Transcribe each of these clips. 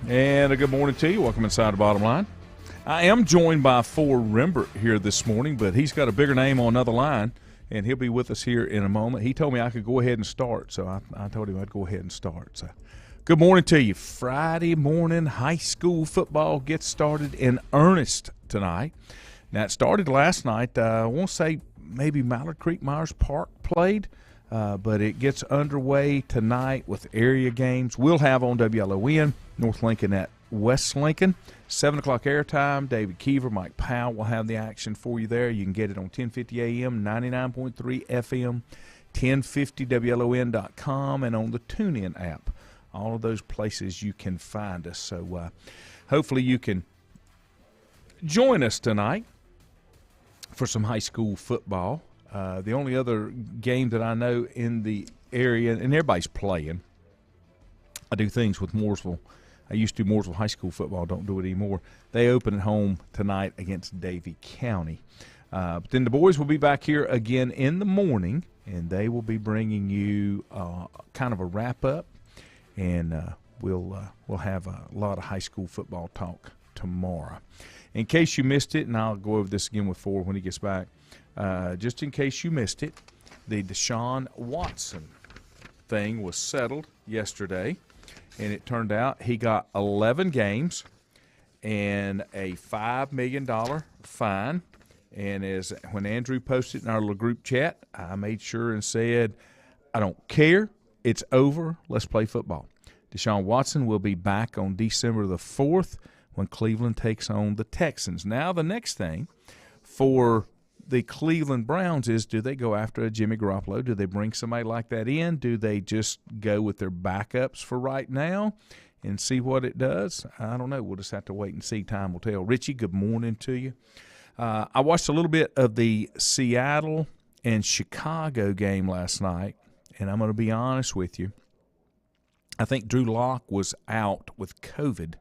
And a good morning to you. Welcome inside the Bottom Line. I am joined by Ford Rembert here this morning, but he's got a bigger name on another line, and he'll be with us here in a moment. He told me I could go ahead and start, so I told him I'd go ahead and start. So, good morning to you. Friday morning, high school football gets started in earnest tonight. Now, it started last night. I won't say maybe Mallard Creek Myers Park played, but it gets underway tonight with area games. We'll have on WLON North Lincoln at West Lincoln. 7 o'clock airtime. David Keever, Mike Powell will have the action for you there. You can get it on 1050 AM, 99.3 FM, 1050WLON.com, and on the TuneIn app. All of those places you can find us. So hopefully you can join us tonight for some high school football. The only other game that I know in the area, and everybody's playing, I do things with Mooresville. I used to do Mooresville High School football, don't do it anymore. They open at home tonight against Davie County. But then the boys will be back here again in the morning, and they will be bringing you kind of a wrap-up, and we'll have a lot of high school football talk tomorrow. In case you missed it, and I'll go over this again with Ford when he gets back, just in case you missed it, the Deshaun Watson thing was settled yesterday. And it turned out he got 11 games and a $5 million fine. And when Andrew posted in our little group chat, I made sure and said, I don't care. It's over. Let's play football. Deshaun Watson will be back on December the 4th when Cleveland takes on the Texans. Now the next thing for the Cleveland Browns is, do they go after a Jimmy Garoppolo? Do they bring somebody like that in? Do they just go with their backups for right now and see what it does? I don't know. We'll just have to wait and see. Time will tell. Richie, good morning to you. I watched a little bit of the Seattle and Chicago game last night, and I'm going to be honest with you. I think Drew Lock was out with COVID.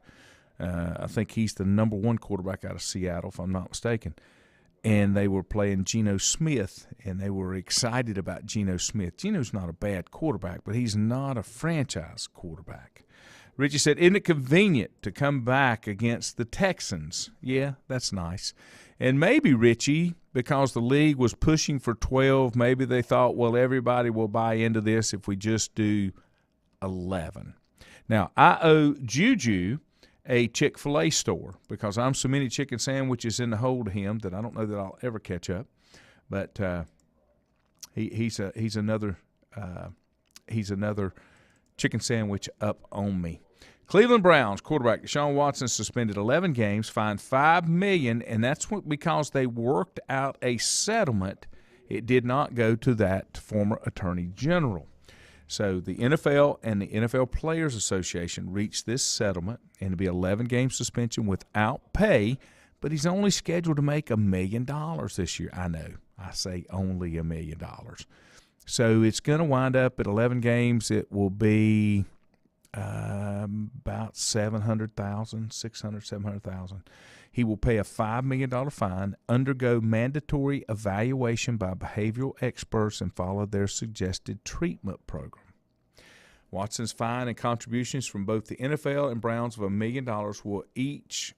I think he's the number one quarterback out of Seattle, if I'm not mistaken. And they were playing Geno Smith, and they were excited about Geno Smith. Geno's not a bad quarterback, but he's not a franchise quarterback. Richie said, isn't it convenient to come back against the Texans? Yeah, that's nice. And maybe, Richie, because the league was pushing for 12, maybe they thought, well, everybody will buy into this if we just do 11. Now, I owe Juju a Chick-fil-A store because I'm so many chicken sandwiches in the hole to him that I don't know that I'll ever catch up. But he's another chicken sandwich up on me. Cleveland Browns quarterback Deshaun Watson suspended 11 games, fined $5 million, and that's because they worked out a settlement. It did not go to that former attorney general. So the NFL and the NFL Players Association reached this settlement, and it'll be 11-game suspension without pay, but he's only scheduled to make $1 million this year. I know. I say only $1 million. So it's going to wind up at 11 games. It will be about $700,000. He will pay a $5 million fine, undergo mandatory evaluation by behavioral experts, and follow their suggested treatment program. Watson's fine and contributions from both the NFL and Browns of $1 million will each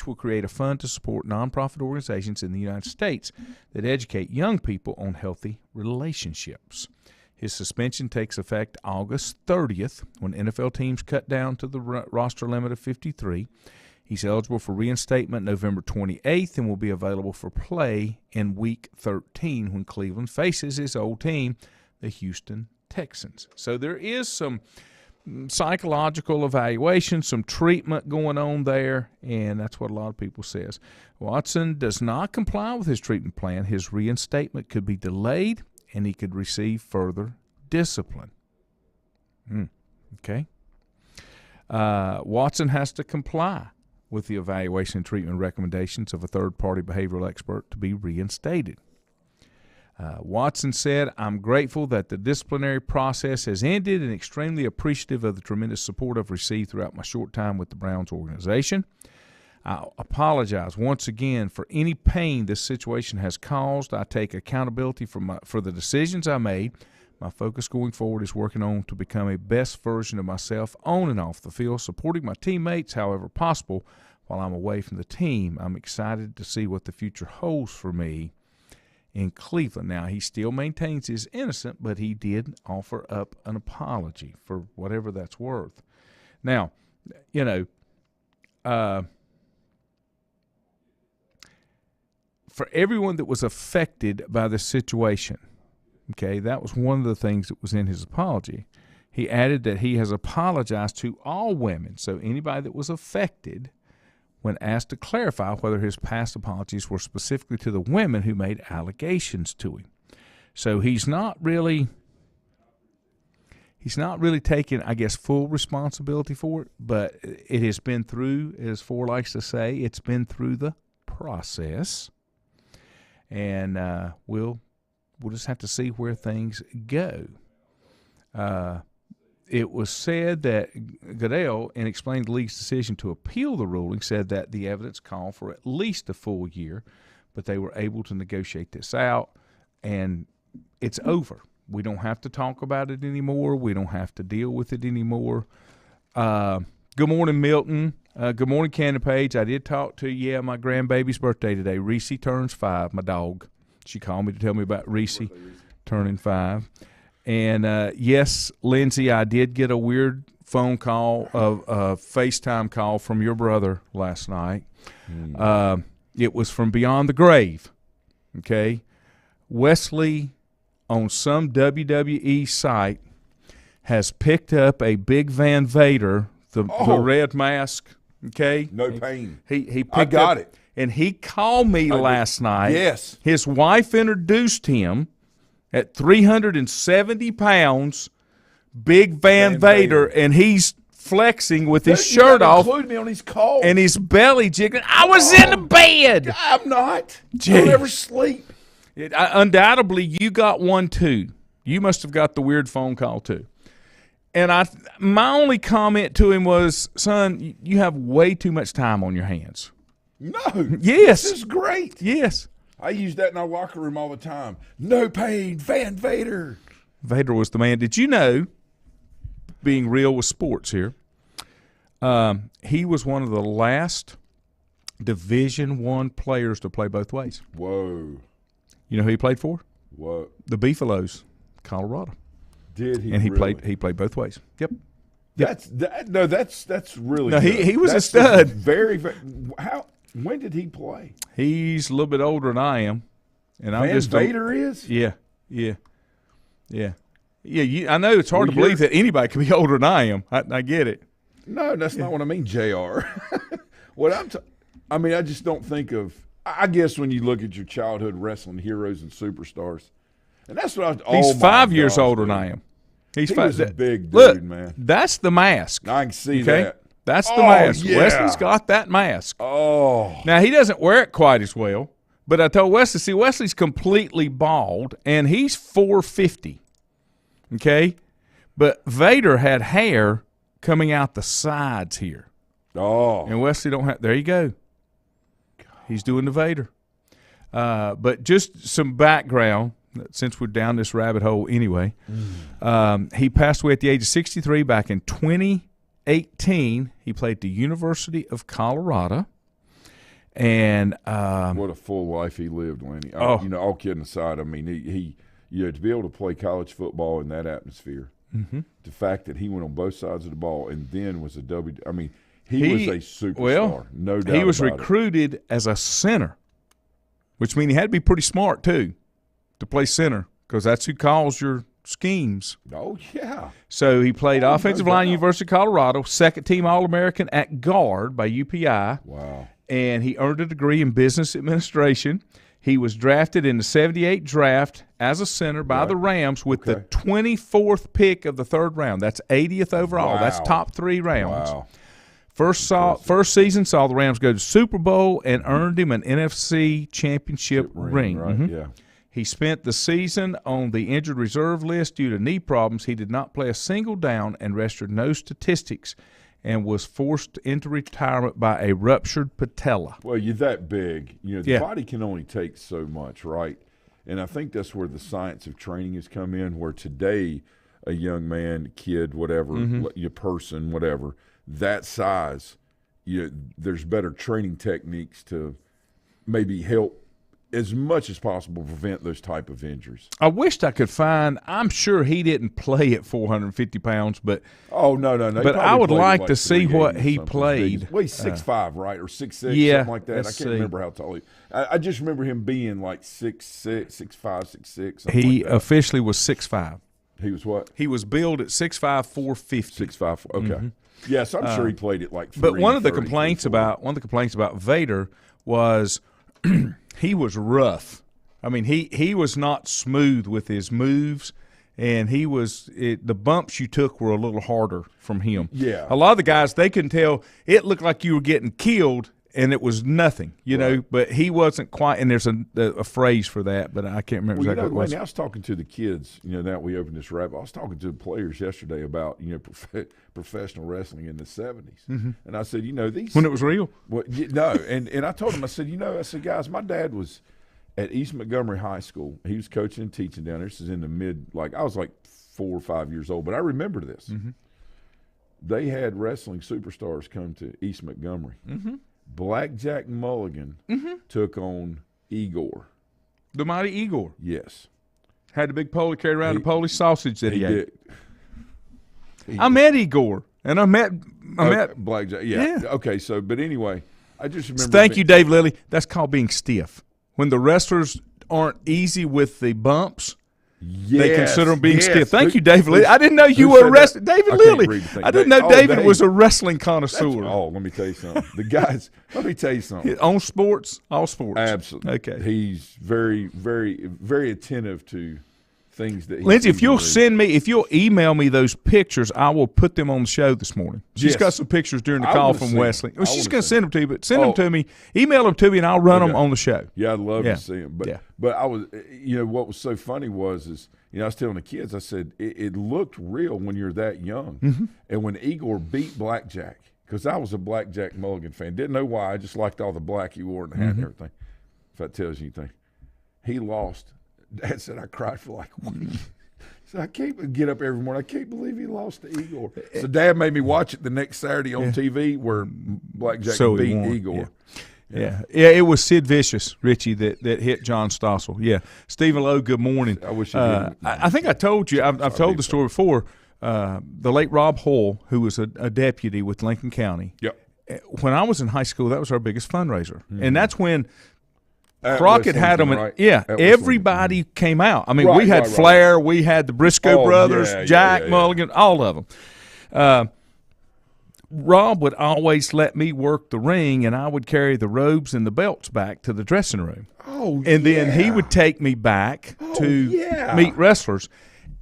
will create a fund to support nonprofit organizations in the United States that educate young people on healthy relationships. His suspension takes effect August 30th when NFL teams cut down to the roster limit of 53. He's eligible for reinstatement November 28th and will be available for play in Week 13 when Cleveland faces his old team, the Houston Texans. So there is some psychological evaluation, some treatment going on there, and that's what a lot of people says. Watson does not comply with his treatment plan. His reinstatement could be delayed, and he could receive further discipline. Okay. Watson has to comply with the evaluation and treatment recommendations of a third-party behavioral expert to be reinstated. Watson said, I'm grateful that the disciplinary process has ended and extremely appreciative of the tremendous support I've received throughout my short time with the Browns organization. I apologize once again for any pain this situation has caused. I take accountability for the decisions I made, My focus going forward is working on to become a best version of myself on and off the field, supporting my teammates however possible while I'm away from the team. I'm excited to see what the future holds for me in Cleveland. Now, he still maintains his innocence, but he did offer up an apology for whatever that's worth. Now, you know, for everyone that was affected by the situation, okay, that was one of the things that was in his apology. He added that he has apologized to all women, so anybody that was affected, when asked to clarify whether his past apologies were specifically to the women who made allegations to him. So he's not really taking, I guess, full responsibility for it, but it has been through, as Ford likes to say, it's been through the process. And we'll just have to see where things go. It was said that Goodell, in explaining the league's decision to appeal the ruling, said that the evidence called for at least a full year, but they were able to negotiate this out, and it's over. We don't have to talk about it anymore. We don't have to deal with it anymore. Good morning, Milton. Good morning, Cannon Page. I did talk to, my grandbaby's birthday today. Reese turns 5, my dog. She called me to tell me about Reese turning 5. And, yes, Lindsay, I did get a weird phone call, a FaceTime call from your brother last night. It was from beyond the grave, okay? Wesley, on some WWE site, has picked up a big Van Vader, the red mask, okay? No pain. He picked I got up, it. and he called me last night. Yes. His wife introduced him at 370 pounds, big Van Vader, and he's flexing with his shirt off. Include me on his call. And his belly jiggling. I was in the bed. I'm not. Jeez. I don't ever sleep. Undoubtedly, you got one too. You must have got the weird phone call too. And my only comment to him was, son, you have way too much time on your hands. No. Yes. This is great. Yes. I use that in our locker room all the time. No pain, Van Vader. Vader was the man. Did you know, being real with sports here, he was one of the last Division I players to play both ways. Whoa. You know who he played for? What? The Beefaloes, Colorado. Did he? And he really? played both ways. Yep. That's really. No, good. he was that's a stud. Very. When did he play? He's a little bit older than I am, and I'm Van just Vader is. Yeah. I know it's hard to believe that anybody can be older than I am. I get it. No, that's not what I mean, JR. What I just don't think of. I guess when you look at your childhood wrestling heroes and superstars, and that's what He's 5 years older than I am. He was a big dude, look, man. That's the mask. I can see that. That's the mask. Yeah. Wesley's got that mask. Oh. Now, he doesn't wear it quite as well, but I told Wesley, Wesley's completely bald, and he's 450, okay? But Vader had hair coming out the sides here. Oh. And Wesley don't have – there you go. He's doing the Vader. But just some background, since we're down this rabbit hole anyway. He passed away at the age of 63 back in 2018. He played at the University of Colorado. And what a full life he lived, Lenny. All kidding aside, I mean, he to be able to play college football in that atmosphere, the fact that he went on both sides of the ball and then was a he was a superstar, no doubt. He was about recruited as a center, which means he had to be pretty smart too to play center, because that's who calls your schemes. Oh, yeah. So he played offensive line at University of Colorado, second-team All-American at guard by UPI. Wow. And he earned a degree in business administration. He was drafted in the 78 draft as a center by the Rams with the 24th pick of the third round. That's 80th overall. Wow. That's top 3 rounds. Wow. First season saw the Rams go to Super Bowl and earned him an NFC championship ring. Right, yeah. He spent the season on the injured reserve list due to knee problems. He did not play a single down and registered no statistics, and was forced into retirement by a ruptured patella. Well, you're that big. The body can only take so much, right? And I think that's where the science of training has come in, where today a young man, kid, whatever, your person, whatever, that size, there's better training techniques to maybe help as much as possible prevent those type of injuries. I wished I could find. I'm sure he didn't play at 450 pounds, but no. But I would like to see what he played. Well, he's 6'5", right, or 6'6", something like that. I can't remember how tall he. I just remember him being like 6'6", 6'5", 6'6". He officially was 6'5". He was what? He was billed at 6'5", 450. 6'5", okay. Yes, I'm sure he played it like. But one of the complaints about Vader was he was rough. I mean, he was not smooth with his moves, and the bumps you took were a little harder from him. Yeah. A lot of the guys, they couldn't tell. It looked like you were getting killed, and it was nothing, know. But he wasn't quite. And there's a phrase for that, but I can't remember exactly what it was. I was talking to the kids. Now we opened this wrap. I was talking to the players yesterday about professional wrestling in the 70s, and I said, these when it was real. Well, no, and I told them, I said, guys, my dad was at East Montgomery High School. He was coaching and teaching down there. This is in the I was like 4 or 5 years old, but I remember this. They had wrestling superstars come to East Montgomery. Blackjack Mulligan took on Igor. The mighty Igor. Yes. Had the big pole, carried around the Polish sausage that he ate. I met Igor, and I met Blackjack. Yeah. Okay, but anyway, I just remember. Thank you, Dave Lilly. That's called being stiff. When the wrestlers aren't easy with the bumps, they consider them being stiff. Thank you, David Lilly. I didn't know you were a wrestler. David Lilly. I didn't know David was a wrestling connoisseur. Let me tell you something. The guys, let me tell you something. On sports, all sports. Absolutely. Okay. He's very, very, very attentive to things that Lindsay, if you'll email me those pictures, I will put them on the show this morning. She's got some pictures during the call from Wesley. Well, she's going to send them to you, but send them to me. Email them to me, and I'll run them on the show. Yeah, I'd love to see them. But I was, what was so funny was I was telling the kids, I said, it looked real when you're that young. And when Igor beat Blackjack, because I was a Blackjack Mulligan fan, didn't know why, I just liked all the black he wore in the hat and everything, if that tells you anything. He lost. Dad said I cried for like a week. So I can't get up every morning. I can't believe he lost to Igor. So Dad made me watch it the next Saturday on TV where Blackjack beat Igor. Yeah, it was Sid Vicious, Richie, that hit John Stossel. Yeah. Stephen Lowe, good morning. I wish you didn't. I think I told you, I've told the story before, the late Rob Hoyle, who was a deputy with Lincoln County. Yep. When I was in high school, that was our biggest fundraiser. And that's when Crockett had them. Everybody came out. I mean, we had Flair, we had the Briscoe brothers, Jack Mulligan, all of them. Rob would always let me work the ring, and I would carry the robes and the belts back to the dressing room. And then he would take me back to meet wrestlers.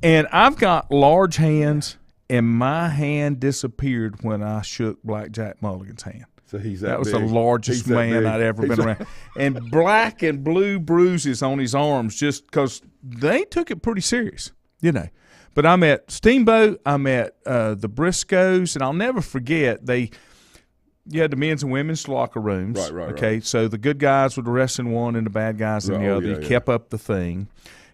And I've got large hands, and my hand disappeared when I shook Blackjack Mulligan's hand. So that was the largest man I'd ever been around. And black and blue bruises on his arms just because they took it pretty serious, But I met Steamboat, I met the Briscoes, and I'll never forget you had the men's and women's locker rooms. Right. Okay, so the good guys were the wrestling one and the bad guys in the other. You kept up the thing.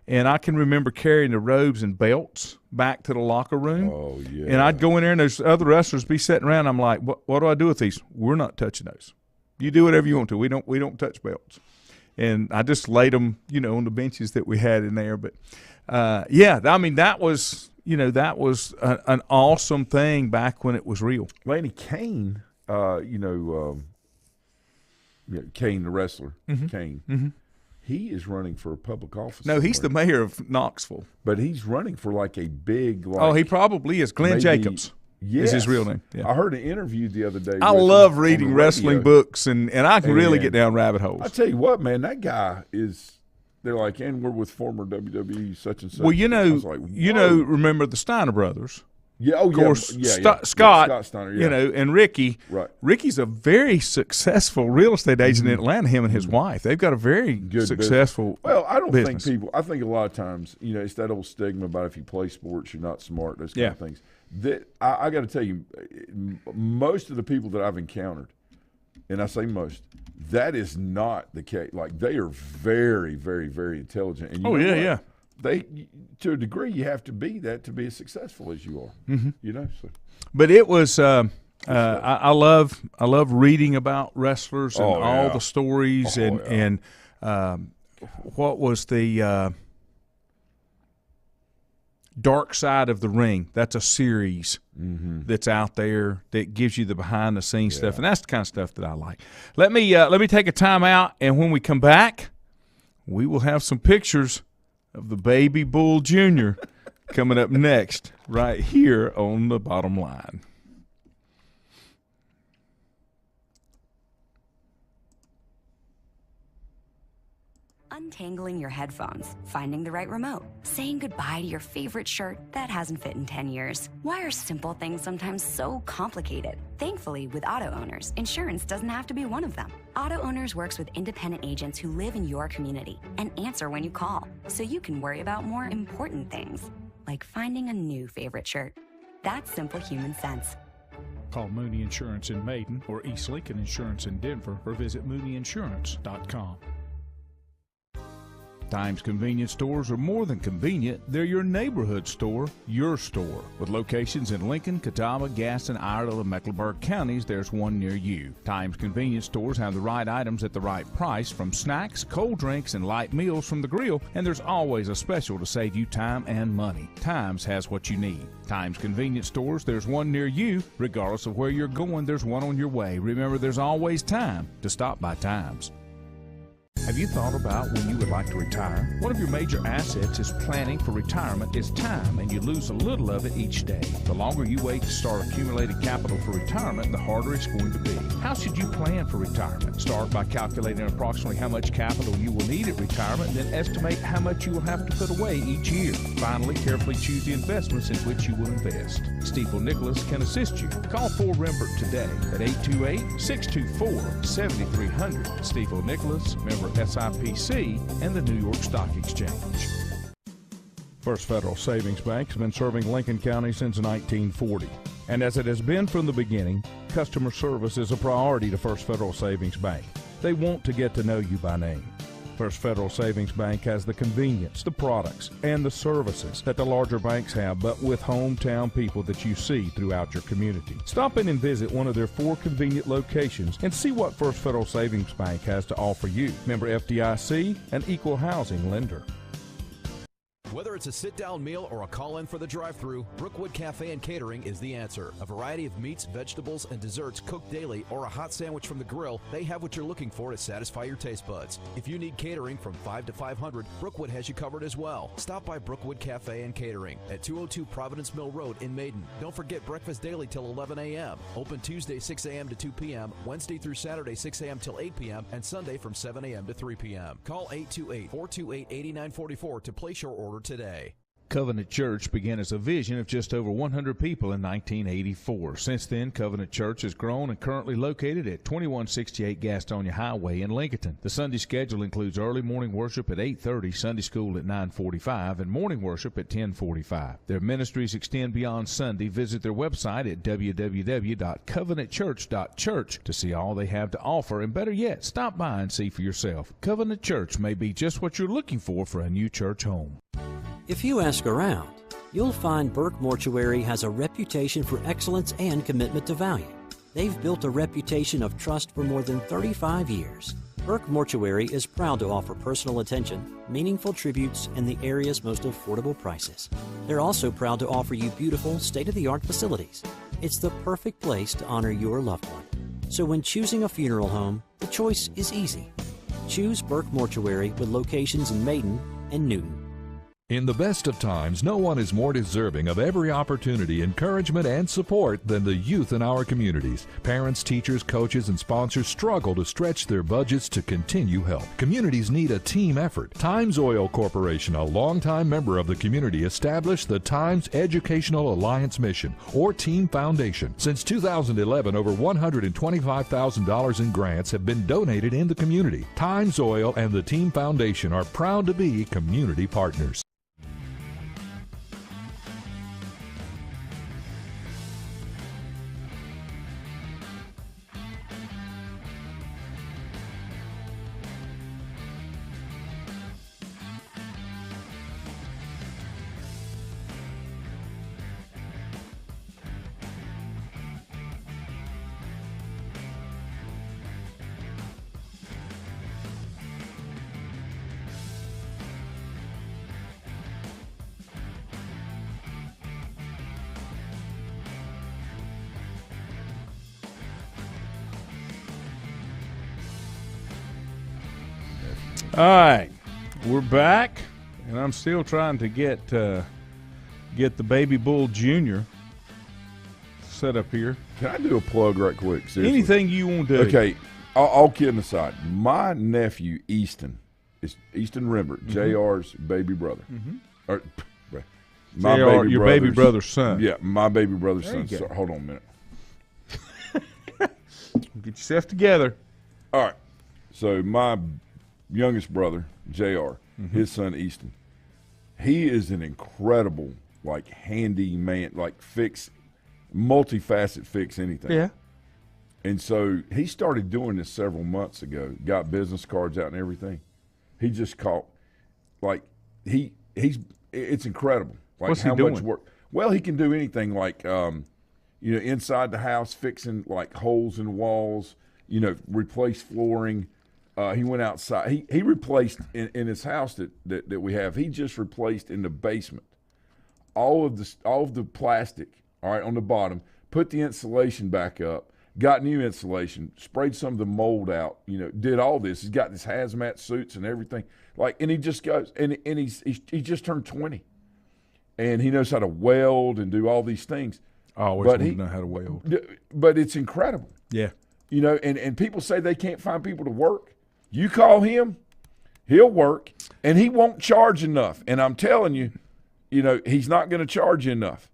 And I can remember carrying the robes and belts back to the locker room. Oh, yeah. And I'd go in there, and there's other wrestlers be sitting around. I'm like, what do I do with these? We're not touching those. You do whatever you want to. We don't touch belts. And I just laid them, on the benches that we had in there. But, I mean, that was an awesome thing back when it was real. Lanny Kane, Kane the wrestler, Kane. Mm-hmm. He is running for a public office. No, he's the mayor of Knoxville. But he's running for like a big he probably is. Glenn Jacobs is his real name. Yeah. I heard an interview the other day. I love reading wrestling books, and I can really get down rabbit holes. I tell you what, man, that guy is – they're like, and we're with former WWE such and such. Well, remember the Steiner brothers. Yeah, of course. Scott Steiner, and Ricky. Right. Ricky's a very successful real estate agent in Atlanta. Him and his wife, they've got a very good successful. Business. Well, I don't think people. I think a lot of times, it's that old stigma about if you play sports, you're not smart. Those kind of things. That I got to tell you, most of the people that I've encountered and I say most, that is not the case. Like, they are very, very, very intelligent. And yeah. They, to a degree, you have to be that to be as successful as you are. Mm-hmm. You know. So. But it was. I love reading about wrestlers and all the stories and what was the Dark Side of the Ring. That's a series that's out there that gives you the behind the scenes stuff, and that's the kind of stuff that I like. Let me take a time out, and when we come back, we will have some pictures of the baby bull junior coming up next right here on The Bottom Line. Untangling your headphones, finding the right remote, saying goodbye to your favorite shirt that hasn't fit in 10 years. Why are simple things sometimes so complicated? Thankfully, with auto owners, insurance doesn't have to be one of them. Auto Owners works with independent agents who live in your community and answer when you call, so you can worry about more important things, like finding a new favorite shirt. That's simple human sense. Call Mooney Insurance in Maiden or East Lincoln Insurance in Denver or visit MooneyInsurance.com. Times convenience stores are more than convenient. They're your neighborhood store, your store. With locations in Lincoln, Catawba, Gaston, Iredell, and Mecklenburg counties, there's one near you. Times convenience stores have the right items at the right price, from snacks, cold drinks, and light meals from the grill, and there's always a special to save you time and money. Times has what you need. Times convenience stores, there's one near you. Regardless of where you're going, there's one on your way. Remember, there's always time to stop by Times. Have you thought about when you would like to retire? One of your major assets is planning for retirement is time, and you lose a little of it each day. The longer you wait to start accumulating capital for retirement, the harder it's going to be. How should you plan for retirement? Start by calculating approximately how much capital you will need at retirement, then estimate how much you will have to put away each year. Finally, carefully choose the investments in which you will invest. Stifel Nicholas can assist you. Call 4Rembert today at 828-624-7300. Stifel Nicholas, member SIPC, and the New York Stock Exchange. First Federal Savings Bank has been serving Lincoln County since 1940. And as it has been from the beginning, customer service is a priority to First Federal Savings Bank. They want to get to know you by name. First Federal Savings Bank has the convenience, the products, and the services that the larger banks have, but with hometown people that you see throughout your community. Stop in and visit one of their 4 convenient locations and see what First Federal Savings Bank has to offer you. Member FDIC, an equal housing lender. Whether it's a sit-down meal or a call-in for the drive-thru, Brookwood Cafe and Catering is the answer. A variety of meats, vegetables, and desserts cooked daily, or a hot sandwich from the grill, they have what you're looking for to satisfy your taste buds. If you need catering from 5 to 500, Brookwood has you covered as well. Stop by Brookwood Cafe and Catering at 202 Providence Mill Road in Maiden. Don't forget breakfast daily till 11 a.m. Open Tuesday 6 a.m. to 2 p.m., Wednesday through Saturday 6 a.m. till 8 p.m., and Sunday from 7 a.m. to 3 p.m. Call 828-428-8944 to place your order today. Covenant Church began as a vision of just over 100 people in 1984. Since then, Covenant Church has grown and currently located at 2168 Gastonia Highway in Lincoln. The Sunday schedule includes early morning worship at 8:30, Sunday school at 9:45, and morning worship at 10:45. Their ministries extend beyond Sunday. Visit their website at www.covenantchurch.church to see all they have to offer, and better yet, stop by and see for yourself. Covenant Church may be just what you're looking for a new church home. If you ask around, you'll find Burke Mortuary has a reputation for excellence and commitment to value. They've built a reputation of trust for more than 35 years. Burke Mortuary is proud to offer personal attention, meaningful tributes, and the area's most affordable prices. They're also proud to offer you beautiful, state-of-the-art facilities. It's the perfect place to honor your loved one. So when choosing a funeral home, the choice is easy. Choose Burke Mortuary with locations in Maiden and Newton. In the best of times, no one is more deserving of every opportunity, encouragement, and support than the youth in our communities. Parents, teachers, coaches, and sponsors struggle to stretch their budgets to continue help. Communities need a team effort. Times Oil Corporation, a longtime member of the community, established the Times Educational Alliance Mission, or Team Foundation. Since 2011, over $125,000 in grants have been donated in the community. Times Oil and the Team Foundation are proud to be community partners. All right, we're back, and I'm still trying to get the Baby Bull Jr. set up here. Can I do a plug right quick? Seriously. Anything you want to do. Okay, all kidding aside, my nephew Easton is Easton Rembert, JR's baby brother. Or, my JR, your baby brother's son. Yeah, my baby brother's There son. you go. So, hold on a minute. Get yourself together. All right. So my youngest brother, JR, his son Easton, he is an incredible, like, handy man, like multifaceted fix anything. Yeah. And so he started doing this several months ago, got business cards out and everything. He just caught, like, it's incredible. Like, What's he how doing? much work. Well, he can do anything, like, inside the house, fixing, like, holes in walls, replace flooring. He went outside. He replaced in his house that we have. He just replaced in the basement all of the plastic. All right, on the bottom. Put the insulation back up. Got new insulation. Sprayed some of the mold out. Did all this. He's got this hazmat suits and everything. Like, and he just goes and he just turned 20, and he knows how to weld and do all these things. I always want to know how to weld. But it's incredible. Yeah. And people say they can't find people to work. You call him, he'll work, and he won't charge enough. And I'm telling you, he's not going to charge you enough.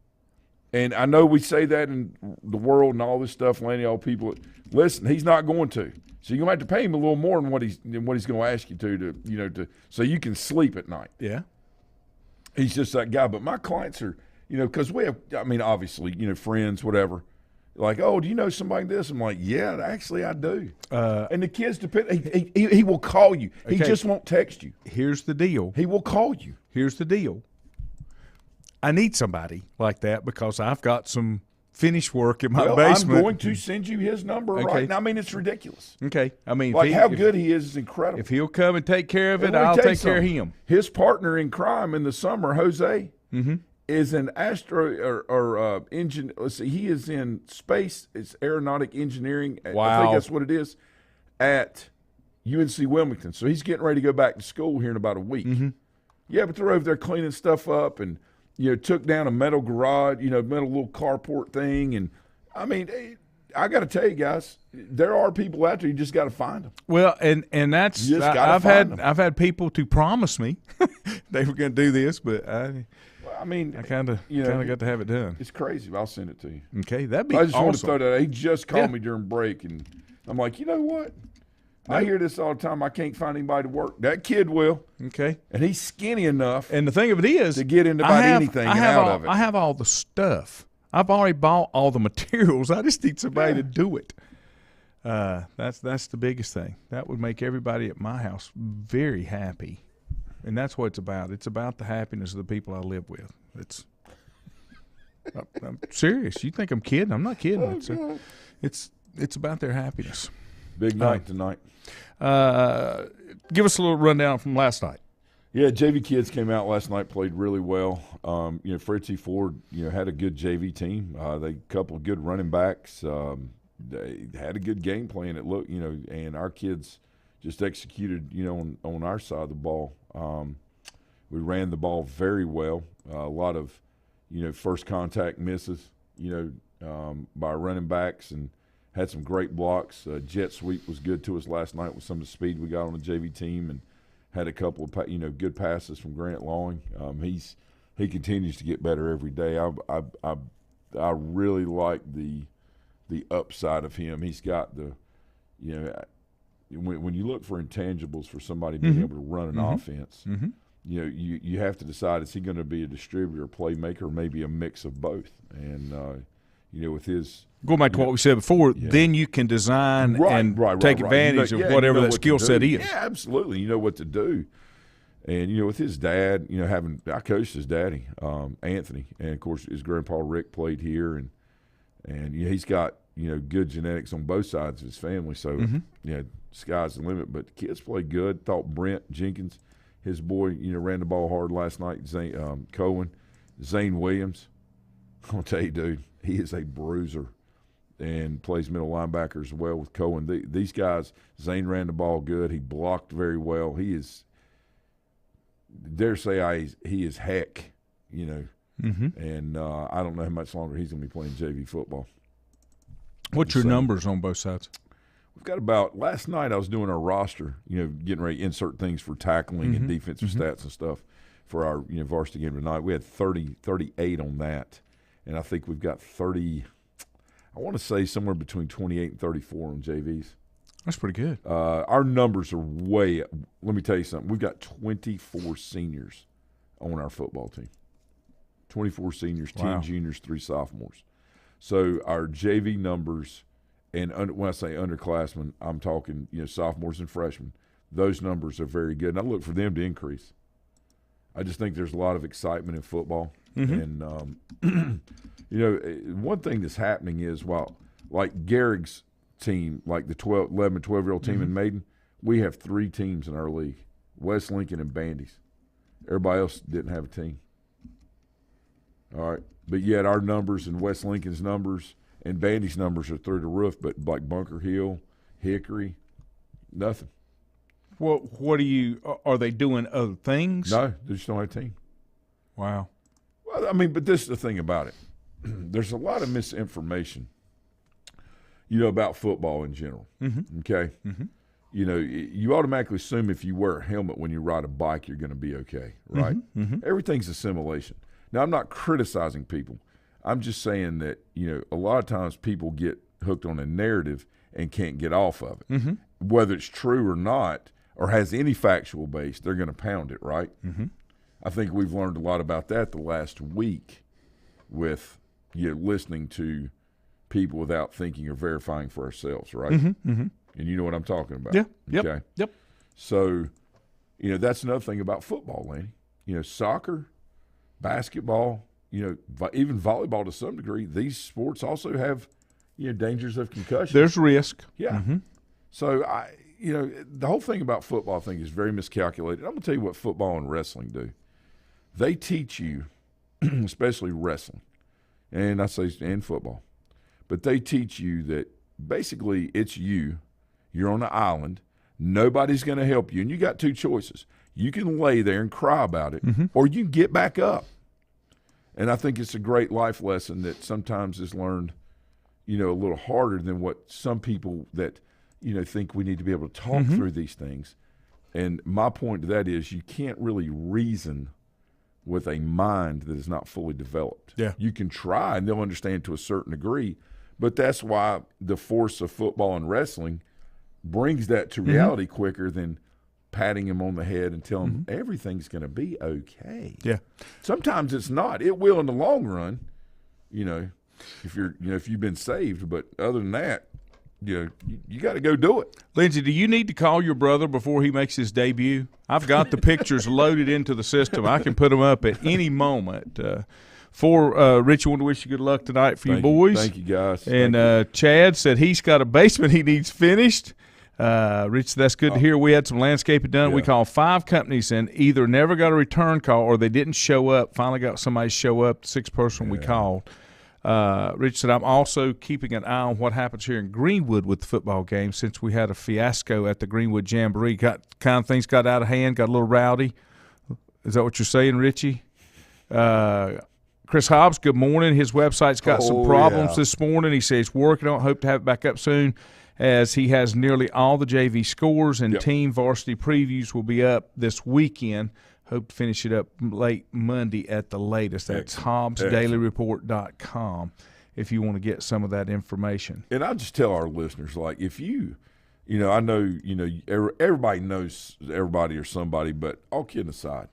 And I know we say that in the world and all this stuff, Lanny, all people. Listen, he's not going to. So you're going to have to pay him a little more than what he's going to ask you to so you can sleep at night. Yeah. He's just that guy. But my clients are, because we have, obviously, friends, whatever. Like, oh, do you know somebody like this? I'm like, yeah, actually I do. And the kids depend. He will call you. He just won't text you. Here's the deal. He will call you. Here's the deal. I need somebody like that because I've got some finished work in my basement. I'm going to send you his number right now. It's ridiculous. Okay. How good he is incredible. If he'll come and take care of it, I'll take care of him. His partner in crime in the summer, Jose, is an engineer. Let's see, he is in space. It's aeronautic engineering. Wow. I think that's what it is at UNC Wilmington. So he's getting ready to go back to school here in about a week. Yeah, but they're over there cleaning stuff up and took down a metal garage, metal little carport thing. And, I got to tell you guys, there are people out there, you just got to find them. Well, and that's I've had people to promise me they were going to do this, but I kind of got to have it done. It's crazy. I'll send it to you. Okay, that'd be I just awesome. want to throw that out. He just called me during break, and I'm like, you know what? I hear this all the time. I can't find anybody to work. That kid will. Okay. And he's skinny enough. And the thing of it is, to get into about anything and out of it. I have all the stuff. I've already bought all the materials. I just need somebody to do it. That's the biggest thing. That would make everybody at my house very happy. And that's what it's about. It's about the happiness of the people I live with. I'm serious. You think I'm kidding? I'm not kidding. It's about their happiness. Big night tonight. Give us a little rundown from last night. Yeah, JV kids came out last night, played really well. Fritzy Ford, had a good JV team. They a couple of good running backs. They had a good game plan. It looked, and our kids just executed, on our side of the ball. We ran the ball very well. A lot of, first contact misses, by running backs, and had some great blocks. Jet sweep was good to us last night with some of the speed we got on the JV team, and had a couple of good passes from Grant Lawing. He continues to get better every day. I really like the upside of him. He's got the when you look for intangibles for somebody being able to run an offense, you have to decide, is he going to be a distributor, playmaker, or maybe a mix of both? And with his going back to what we said before, then you can design and take advantage of whatever that skill set is. Yeah, absolutely. You know what to do. And with his dad, I coached his daddy, Anthony, and of course his grandpa Rick played here, and he's got good genetics on both sides of his family. So sky's the limit. But the kids played good. Thought Brent Jenkins, his boy, ran the ball hard last night. Zane Williams, I'll tell you, dude, he is a bruiser. and plays middle linebacker as well with Cohen. These guys, Zane ran the ball good. He blocked very well. He is, dare say, he is heck, you know. And I don't know how much longer he's going to be playing JV football. What's your numbers on both sides? We've got about – last night I was doing our roster, you know, getting ready to insert things for tackling and defensive stats and stuff for our varsity game tonight. We had 38 on that, and I think we've got 30 – I want to say somewhere between 28 and 34 on JVs. That's pretty good. Our numbers are way – let me tell you something. We've got 24 seniors on our football team. 24 seniors, 10 juniors, 3 sophomores. So our JV numbers, and when I say underclassmen, I'm talking sophomores and freshmen. Those numbers are very good, and I look for them to increase. I just think there's a lot of excitement in football, and one thing that's happening is like Garrick's team, like the 11 and 12-year-old team in Maiden, we have 3 teams in our league: West Lincoln and Bandy's. Everybody else didn't have a team. All right, but yet our numbers and West Lincoln's numbers and Bandy's numbers are through the roof, but like Bunker Hill, Hickory, nothing. Well, are they doing other things? No, they just don't have a team. Wow. Well, I mean, but this is the thing about it. There's a lot of misinformation, about football in general, okay? You automatically assume if you wear a helmet when you ride a bike, you're going to be okay, right? Everything's a simulation. Now, I'm not criticizing people. I'm just saying that, a lot of times people get hooked on a narrative and can't get off of it. Whether it's true or not or has any factual base, they're going to pound it, right? I think we've learned a lot about that the last week with listening to people without thinking or verifying for ourselves, right? And you know what I'm talking about. Yeah. Okay? Yep. So, that's another thing about football, Lanny. Soccer, basketball, even volleyball to some degree, these sports also have, dangers of concussion. There's risk. Yeah. So, the whole thing about football, I think, is very miscalculated. I'm going to tell you what football and wrestling do. They teach you, especially wrestling, and I say and football, but they teach you that basically it's you're on an island, nobody's going to help you, and you got 2 choices. You can lay there and cry about it, or you can get back up. And I think it's a great life lesson that sometimes is learned, a little harder than what some people that, think we need to be able to talk through these things. And my point to that is you can't really reason with a mind that is not fully developed. Yeah. You can try, and they'll understand to a certain degree, but that's why the force of football and wrestling brings that to reality quicker than patting him on the head and telling him everything's going to be okay. Yeah. Sometimes it's not. It will in the long run, if you're, if you've been saved. But other than that, you got to go do it. Lindsay, do you need to call your brother before he makes his debut? I've got the pictures loaded into the system. I can put them up at any moment. Rich, I want to wish you good luck tonight for you boys. Thank you, guys. And Chad said he's got a basement he needs finished. Rich, that's good to hear. We had some landscaping done. Yeah. We called 5 companies and either never got a return call or they didn't show up. Finally got somebody to show up, the 6th person we called. Rich said, I'm also keeping an eye on what happens here in Greenwood with the football game since we had a fiasco at the Greenwood Jamboree. Things got out of hand, got a little rowdy. Is that what you're saying, Richie? Chris Hobbs, good morning. His website's got some problems this morning. He says he's working on it, hope to have it back up soon, as he has nearly all the JV scores and team varsity previews will be up this weekend. Hope to finish it up late Monday at the latest. That's HobbsDailyReport.com if you want to get some of that information. And I'll just tell our listeners, like, if I know, everybody knows everybody or somebody, but all kidding aside,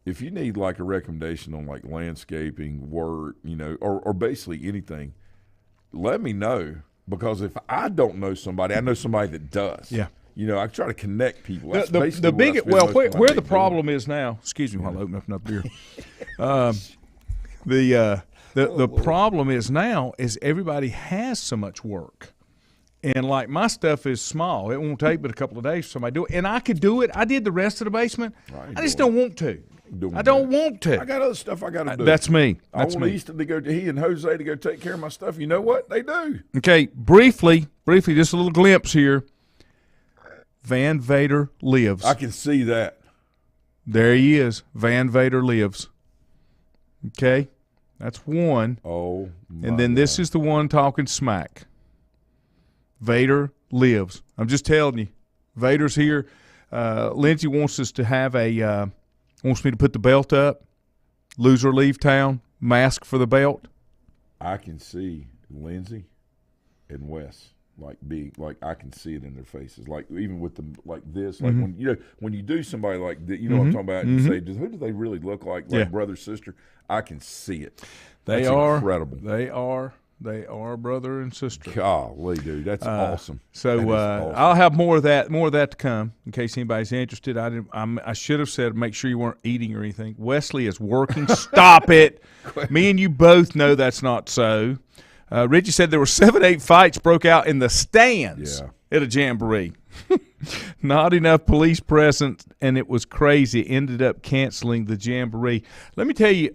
if you need like a recommendation on like landscaping, work, or basically anything, let me know, because if I don't know somebody, I know somebody that does. Yeah. I try to connect people. That's Where the problem is now. Excuse me while I open up another beer. The problem is now is everybody has so much work. And, like, my stuff is small. It won't take but a couple of days for somebody to do it. And I could do it. I did the rest of the basement. I just don't want to. doing I don't that. want to. I got other stuff I got to do. That's me. I want Easton to go. He and Jose to go take care of my stuff. You know what? They do. Okay, briefly, just a little glimpse here. Van Vader lives. I can see that. There he is. Van Vader lives. Okay, that's one. Oh, and then this is the one talking smack. Vader lives. I'm just telling you. Vader's here. Lindsay wants us to have wants me to put the belt up, lose or leave town, mask for the belt. I can see Lindsay and Wes I can see it in their faces. Like even with them like this, like when you do somebody like that, you know what I'm talking about. And you say, who do they really look like? Like brother, sister. I can see it. That's incredible. They are brother and sister. Golly, dude, that's awesome. So awesome. I'll have more of that to come in case anybody's interested. I should have said make sure you weren't eating or anything. Wesley is working. Stop it. Me and you both know that's not so. Richie said there were 7-8 fights broke out in the stands at a jamboree. Not enough police presence, and it was crazy. Ended up canceling the jamboree. Let me tell you,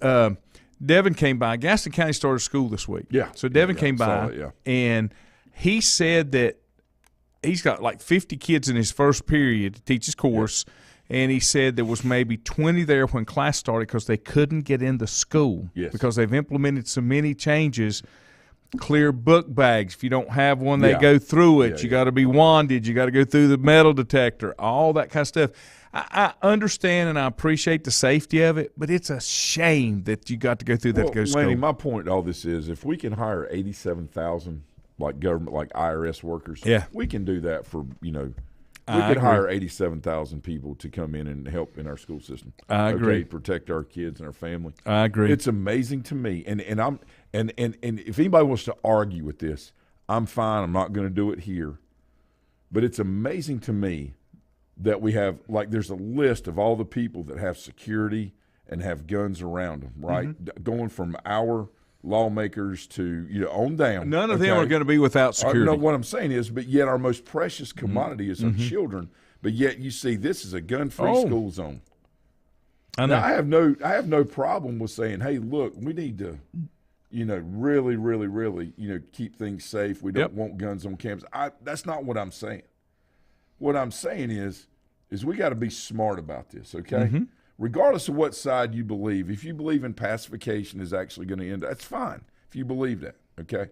Devin came by. Gaston County started school this week. Yeah. So Devin came by, and he said that he's got like 50 kids in his first period to teach his course, and he said there was maybe 20 there when class started because they couldn't get into school because they've implemented so many changes. Clear book bags. If you don't have one, they go through it. You got to be wanded. You got to go through the metal detector, all that kind of stuff. I understand and I appreciate the safety of it, but it's a shame that you got to go through that to go to school. Lanny, my point in all this is if we can hire 87,000 like government, like IRS workers, we can do that for, we could hire 87,000 people to come in and help in our school system. I agree. Protect our kids and our family. I agree. It's amazing to me, and if anybody wants to argue with this, I'm fine. I'm not going to do it here. But it's amazing to me that we have there's a list of all the people that have security and have guns around them, right? Going from our lawmakers to on down. None of them are going to be without security. No, what I'm saying is, but yet our most precious commodity is our children. But yet you see, this is a gun-free school zone. I know. Now, I have no problem with saying, hey, look, we need to, really, really, really, keep things safe. We don't want guns on campus. That's not what I'm saying. What I'm saying is we got to be smart about this, okay? Regardless of what side you believe, if you believe in pacification is actually going to end, that's fine if you believe that, okay?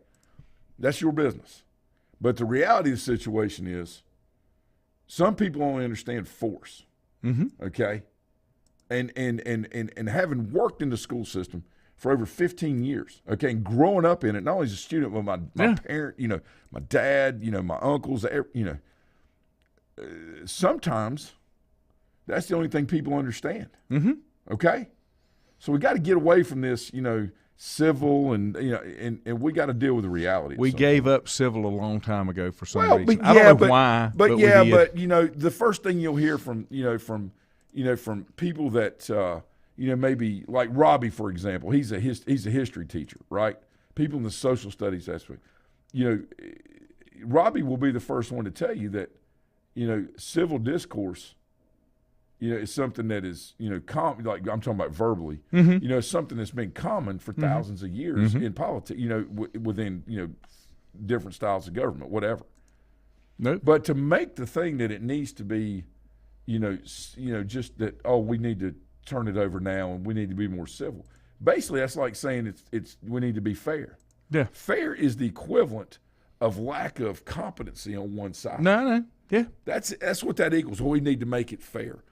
That's your business. But the reality of the situation is some people only understand force, okay? And having worked in the school system for over 15 years, okay, and growing up in it, not only as a student, but my parent, my dad, my uncles, sometimes that's the only thing people understand. Okay? So we got to get away from this, civil and we got to deal with the reality. We gave up civil a long time ago for some reason. I don't know why. But the first thing you'll hear from people that maybe like Robbie, for example, he's a history teacher, right? People in the social studies aspect. Robbie will be the first one to tell you that civil discourse, is something that is, common, like I'm talking about verbally, it's something that's been common for thousands of years in politics, within, different styles of government, whatever. Nope. But to make the thing that it needs to be, just that, we need to turn it over now and we need to be more civil. Basically, that's like saying we need to be fair. Yeah. Fair is the equivalent of lack of competency on one side. No. Yeah. That's what that equals. We need to make it fair.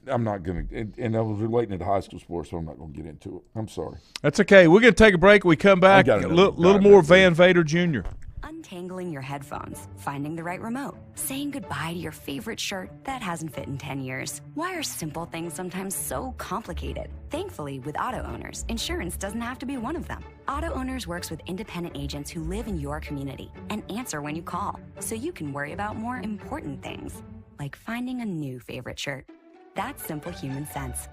I'm not going to, and I was relating it to high school sports, so I'm not going to get into it. I'm sorry. That's okay. We're going to take a break. We come back, a little more Van Vader Jr. Untangling your headphones, finding the right remote, saying goodbye to your favorite shirt that hasn't fit in 10 years. Why are simple things sometimes so complicated? Thankfully, with auto owners, insurance doesn't have to be one of them. Auto Owners works with independent agents who live in your community and answer when you call, so you can worry about more important things, like finding a new favorite shirt. That's simple human sense.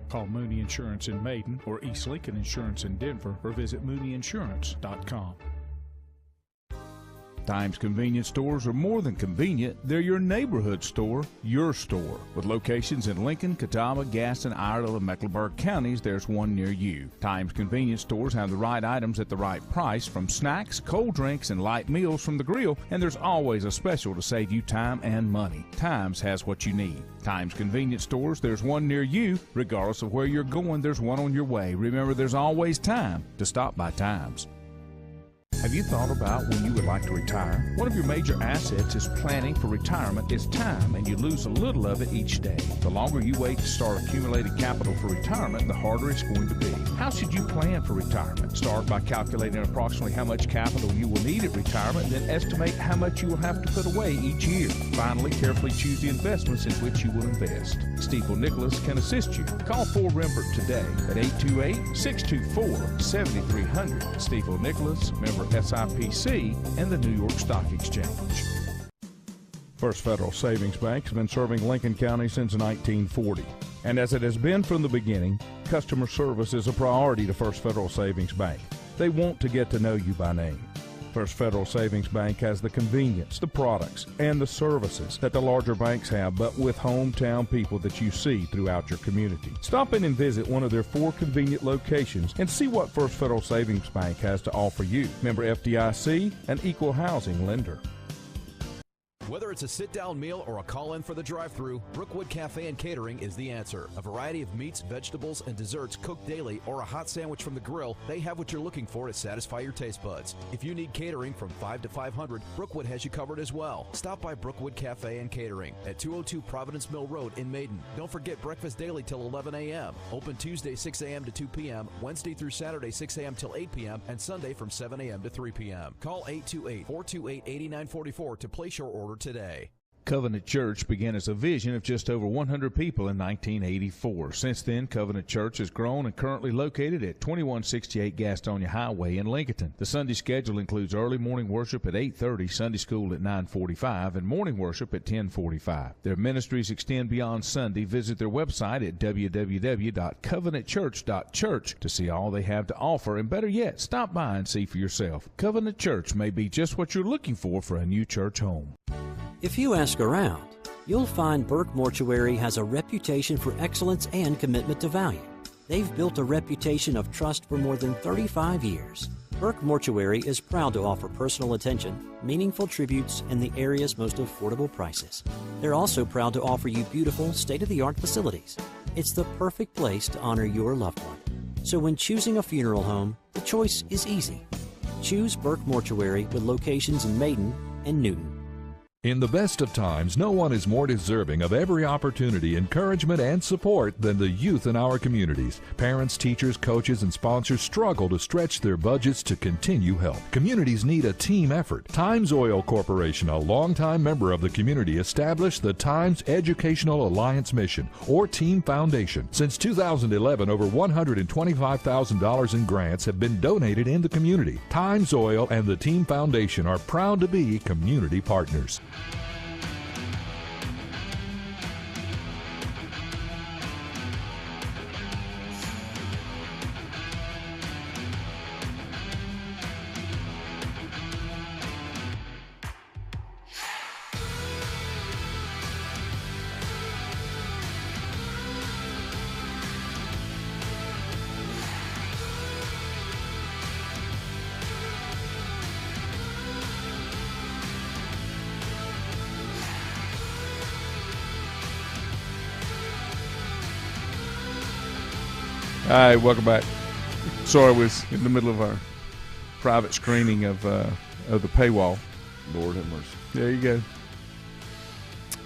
Call Mooney Insurance in Maiden or East Lincoln Insurance in Denver or visit mooneyinsurance.com. Times Convenience Stores are more than convenient. They're your neighborhood store, your store. With locations in Lincoln, Catawba, Gaston, Iredell, and Mecklenburg counties, there's one near you. Times Convenience Stores have the right items at the right price, from snacks, cold drinks, and light meals from the grill, and there's always a special to save you time and money. Times has what you need. Times Convenience Stores, there's one near you. Regardless of where you're going, there's one on your way. Remember, there's always time to stop by Times. Have you thought about when you would like to retire? One of your major assets is planning for retirement is time, and you lose a little of it each day. The longer you wait to start accumulating capital for retirement, the harder it's going to be. How should you plan for retirement? Start by calculating approximately how much capital you will need at retirement, then estimate how much you will have to put away each year. Finally, carefully choose the investments in which you will invest. Stifel Nicholas can assist you. Call Ford Rembert today at 828-624-7300. Stifel Nicholas, member SIPC, and the New York Stock Exchange. First Federal Savings Bank has been serving Lincoln County since 1940. And as it has been from the beginning, customer service is a priority to First Federal Savings Bank. They want to get to know you by name. First Federal Savings Bank has the convenience, the products, and the services that the larger banks have, but with hometown people that you see throughout your community. Stop in and visit one of their 4 convenient locations and see what First Federal Savings Bank has to offer you. Member FDIC, an equal housing lender. Whether it's a sit-down meal or a call-in for the drive-thru, Brookwood Cafe and Catering is the answer. A variety of meats, vegetables, and desserts cooked daily, or a hot sandwich from the grill, they have what you're looking for to satisfy your taste buds. If you need catering from 5 to 500, Brookwood has you covered as well. Stop by Brookwood Cafe and Catering at 202 Providence Mill Road in Maiden. Don't forget breakfast daily till 11 a.m. Open Tuesday 6 a.m. to 2 p.m., Wednesday through Saturday 6 a.m. till 8 p.m., and Sunday from 7 a.m. to 3 p.m. Call 828-428-8944 to place your order today. Covenant Church began as a vision of just over 100 people in 1984. Since then, Covenant Church has grown and currently located at 2168 Gastonia Highway in Lincoln. The Sunday schedule includes early morning worship at 8:30, Sunday school at 9:45, and morning worship at 10:45. Their ministries extend beyond Sunday. Visit their website at www.covenantchurch.church to see all they have to offer, and better yet, stop by and see for yourself. Covenant Church may be just what you're looking for a new church home. If you ask around, you'll find Burke Mortuary has a reputation for excellence and commitment to value. They've built a reputation of trust for more than 35 years. Burke Mortuary is proud to offer personal attention, meaningful tributes, and the area's most affordable prices. They're also proud to offer you beautiful, state-of-the-art facilities. It's the perfect place to honor your loved one. So when choosing a funeral home, the choice is easy. Choose Burke Mortuary with locations in Maiden and Newton. In the best of times, no one is more deserving of every opportunity, encouragement, and support than the youth in our communities. Parents, teachers, coaches, and sponsors struggle to stretch their budgets to continue help. Communities need a team effort. Times Oil Corporation, a longtime member of the community, established the Times Educational Alliance Mission, or Team Foundation. Since 2011, over $125,000 in grants have been donated in the community. Times Oil and the Team Foundation are proud to be community partners. All right, welcome back. Sorry, I was in the middle of our private screening of the paywall. Lord have mercy. There you go.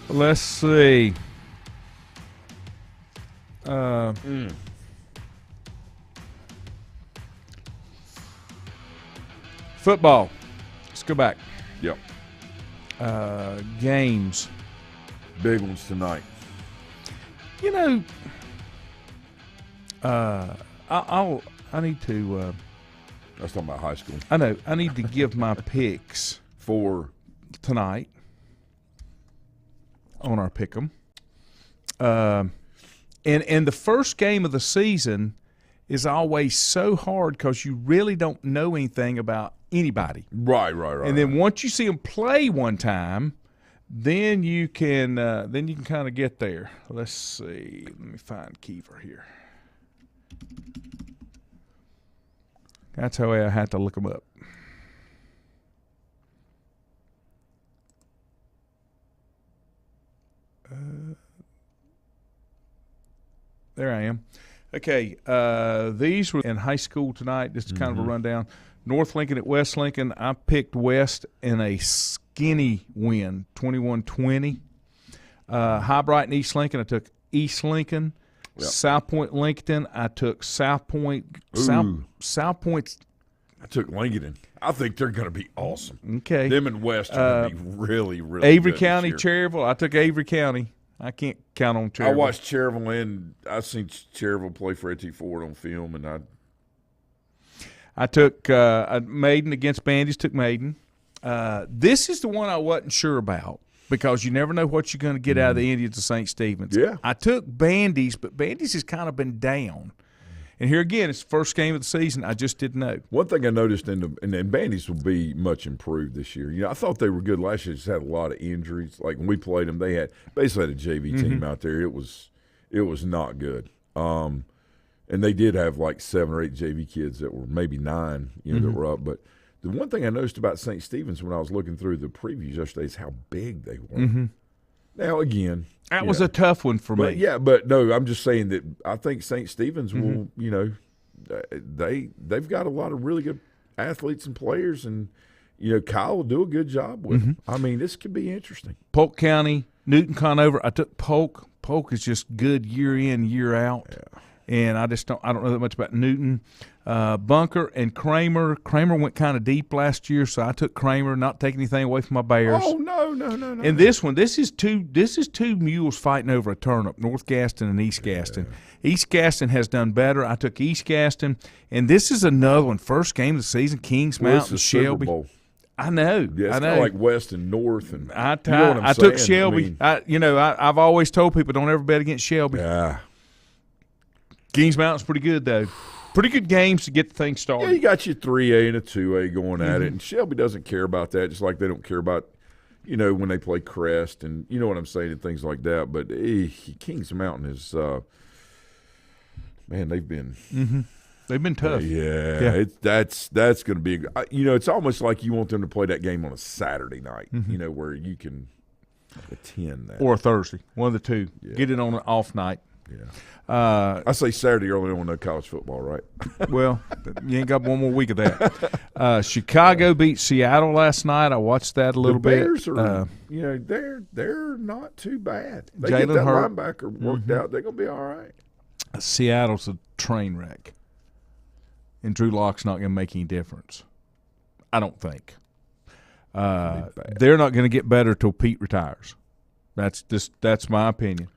Let's see. Football. Let's go back. Yep. Games. Big ones tonight. You know, I need to. I was talking about high school. I know. I need to give my picks for tonight on our pick'em. And the first game of the season is always so hard because you really don't know anything about anybody. Right. And then once you see them play one time, then you can kind of get there. Let's see. Let me find Kiefer here. That's how I had to look them up. There I am. Okay, these were in high school tonight. Just kind of a rundown. North Lincoln at West Lincoln. I picked West in a skinny win, 21-20. High Brighton, East Lincoln. I took East Lincoln. Yep. South Point, Lincoln. I took South Point. South Point's. I took Lincoln. I think they're going to be awesome. Okay. Them and West are going to be really, really Avery good County, this year. Cherryville. I took Avery County. I can't count on Cherryville. I watched Cherryville and I seen Cherryville play Fred T. Ford on film, and I took Maiden against Bandy's. Took Maiden. This is the one I wasn't sure about because you never know what you're going to get out of the Indians of St. Stephen's. Yeah. I took Bandy's, but Bandy's has kind of been down. And here again, it's the first game of the season. I just didn't know. One thing I noticed, and Bandy's will be much improved this year. You know, I thought they were good last year. Just had a lot of injuries. Like when we played them, they had basically had a JV team out there. It was not good. And they did have like 7 or 8 JV kids that were maybe 9, that were up. But the one thing I noticed about St. Stephen's when I was looking through the previews yesterday is how big they were. Now again. That was a tough one for me. Yeah, but no, I'm just saying that I think St. Stephen's will, they've got a lot of really good athletes and players, and, Kyle will do a good job with them. I mean, this could be interesting. Polk County, Newton Conover. I took Polk. Polk is just good year in, year out. Yeah. And I don't know that much about Newton. Bunker and Kramer. Kramer went kind of deep last year, so I took Kramer, not taking anything away from my Bears. Oh, no. And this one, this is two mules fighting over a turnip, North Gaston and East Gaston. East Gaston has done better. I took East Gaston. And this is another one, first game of the season, Kings Mountain, Shelby. Super Bowl. I know. Yeah, it's I know. kind of like West and North. And I saying? took Shelby. I've always told people don't ever bet against Shelby. Yeah. Kings Mountain's pretty good, though. Pretty good games to get the thing started. Yeah, you got your 3A and a 2A going at it, and Shelby doesn't care about that, just like they don't care about, when they play Crest and you know what I'm saying and things like that. But Kings Mountain is, man, they've been tough. That's going to be, it's almost like you want them to play that game on a Saturday night, where you can attend that. Or a Thursday, one of the two. Yeah. Get it on an off night. Yeah. I say Saturday early on no college football, right? Well, you ain't got one more week of that. Chicago beat Seattle last night. I watched that a little bit. The Bears are, they're not too bad. They get that linebacker worked out. They're going to be all right. Seattle's a train wreck. And Drew Lock's not going to make any difference. I don't think. They're not going to get better till Pete retires. That's my opinion.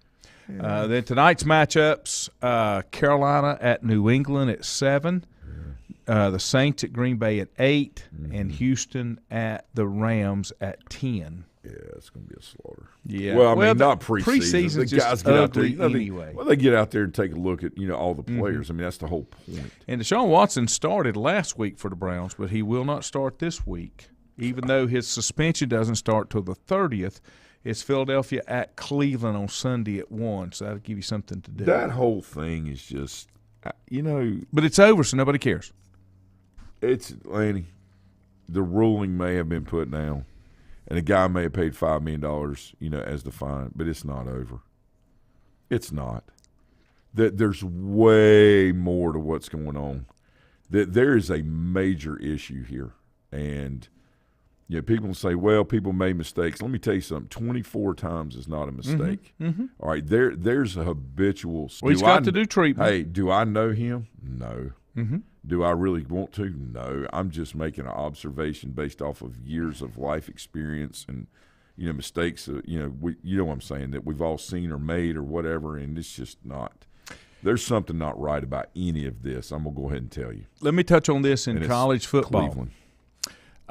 Then tonight's matchups, Carolina at New England at 7, the Saints at Green Bay at 8, and Houston at the Rams at 10. Yeah, it's going to be a slaughter. Yeah. Well, I mean, not preseason. Preseason's the just guys get out there anyway. They get out there and take a look at all the players. I mean, that's the whole point. And Deshaun Watson started last week for the Browns, but he will not start this week, even though his suspension doesn't start till the 30th. It's Philadelphia at Cleveland on Sunday at 1, so that'll give you something to do. That whole thing is just, But it's over, so nobody cares. It's, Lanny, the ruling may have been put down, and the guy may have paid $5 million, as the fine, but it's not over. It's not. There's way more to what's going on. There is a major issue here, and – people say, well, people made mistakes. Let me tell you something. 24 times is not a mistake. All right, there's a habitual. Well, he's got to do treatment. Hey, do I know him? No. Do I really want to? No. I'm just making an observation based off of years of life experience and, mistakes. You know what I'm saying, that we've all seen or made or whatever, and it's just not. There's something not right about any of this. I'm going to go ahead and tell you. Let me touch on this in college football. Cleveland.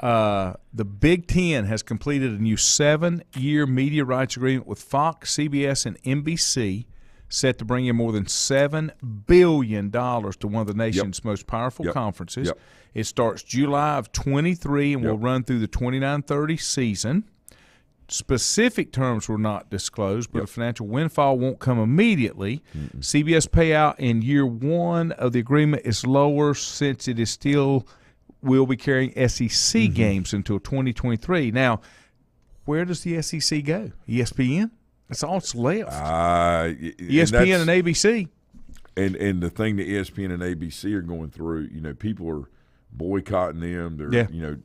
The Big Ten has completed a new 7-year media rights agreement with Fox, CBS, and NBC set to bring in more than $7 billion to one of the nation's most powerful conferences. Yep. It starts July of 23 and will run through the 29-30 season. Specific terms were not disclosed, but a financial windfall won't come immediately. CBS payout in year one of the agreement is lower since it is still will be carrying SEC games until 2023. Now, where does the SEC go? ESPN? That's all it's left. ESPN and ABC. And the thing that ESPN and ABC are going through, people are boycotting them. They're,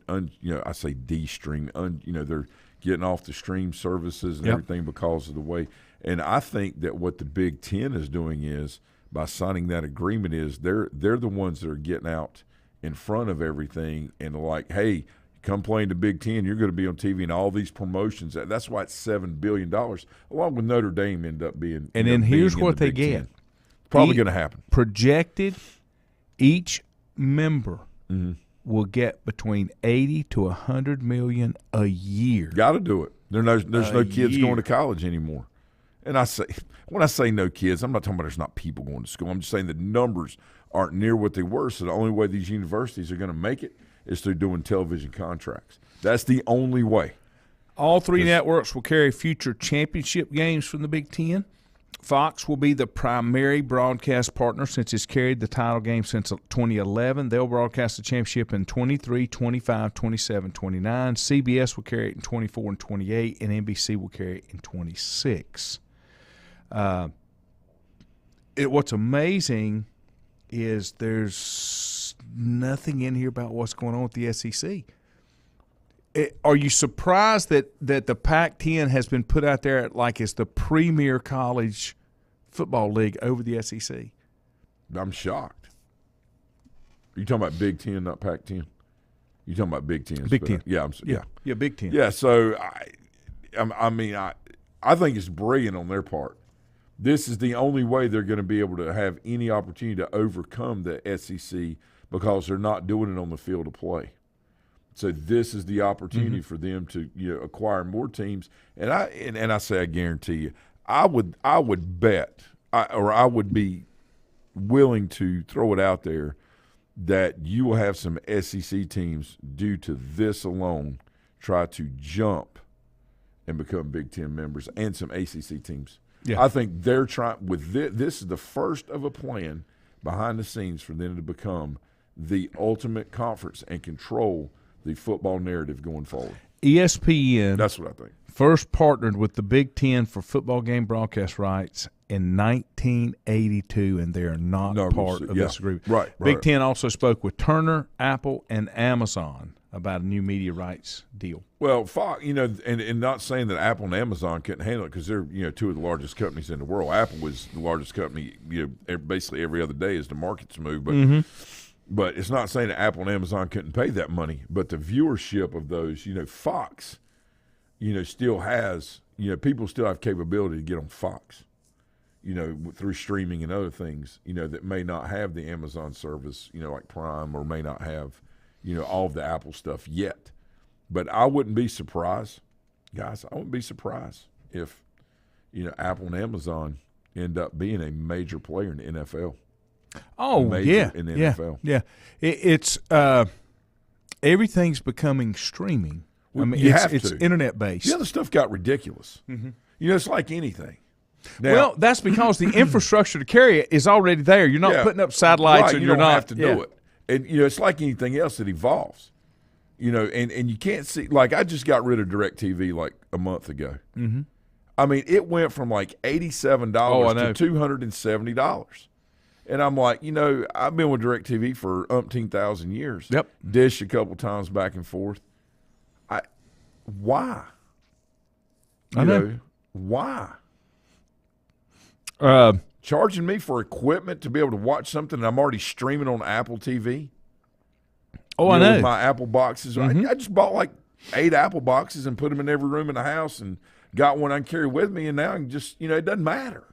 I say de-stream. They're getting off the stream services and everything because of the way. And I think that what the Big Ten is doing is, by signing that agreement, is they're the ones that are getting out in front of everything and like, hey, come play in the Big Ten, you're going to be on TV and all these promotions. That's why it's $7 billion, along with Notre Dame end up being. And then here's what they get. It's probably going to happen. Projected, each member will get between $80 to $100 million a year. Got to do it. There's no kids going to college anymore. And when I say no kids, I'm not talking about there's not people going to school. I'm just saying the numbers aren't near what they were. So the only way these universities are going to make it is through doing television contracts. That's the only way. All three networks will carry future championship games from the Big Ten. Fox will be the primary broadcast partner since it's carried the title game since 2011. They'll broadcast the championship in 23, 25, 27, 29. CBS will carry it in 24 and 28, and NBC will carry it in 26. What's amazing is there's nothing in here about what's going on with the SEC. Are you surprised that the Pac-10 has been put out there like it's the premier college football league over the SEC? I'm shocked. Are you talking about Big Ten, not Pac-10? You talking about Big Ten? Big Ten. Yeah, Big Ten. Yeah, so I think it's brilliant on their part. This is the only way they're going to be able to have any opportunity to overcome the SEC because they're not doing it on the field of play. So this is the opportunity for them to acquire more teams. And I say I guarantee you, I would bet I would be willing to throw it out there that you will have some SEC teams due to this alone try to jump and become Big Ten members, and some ACC teams. Yeah. I think they're trying with this is the first of a plan behind the scenes for them to become the ultimate conference and control the football narrative going forward. ESPN. That's what I think. First partnered with the Big Ten for football game broadcast rights in 1982, and they are not part of this agreement. Right. Big Ten also spoke with Turner, Apple, and Amazon about a new media rights deal. Well, Fox, and not saying that Apple and Amazon couldn't handle it because they're, two of the largest companies in the world. Apple was the largest company, basically every other day as the markets move. But it's not saying that Apple and Amazon couldn't pay that money. But the viewership of those, Fox, still has, people still have capability to get on Fox, through streaming and other things, that may not have the Amazon service, like Prime, or may not have, all of the Apple stuff yet. But I wouldn't be surprised, guys, if, Apple and Amazon end up being a major player in the NFL. Oh, yeah. In the NFL. Yeah. It's everything's becoming streaming. Well, it's internet-based. The other stuff got ridiculous. It's like anything. Now, that's because the infrastructure to carry it is already there. You're not putting up satellites, and you don't have to do it. And it's like anything else that evolves. And you can't see. Like, I just got rid of DirecTV like a month ago. I mean, it went from like $87 to $270. And I'm like, I've been with DirecTV for umpteen thousand years. Yep. Dish a couple times back and forth. Why? Why? Charging me for equipment to be able to watch something that I'm already streaming on Apple TV. Oh, I know. With my Apple boxes. I just bought like 8 Apple boxes and put them in every room in the house and got one I can carry with me, and now I can just, it doesn't matter.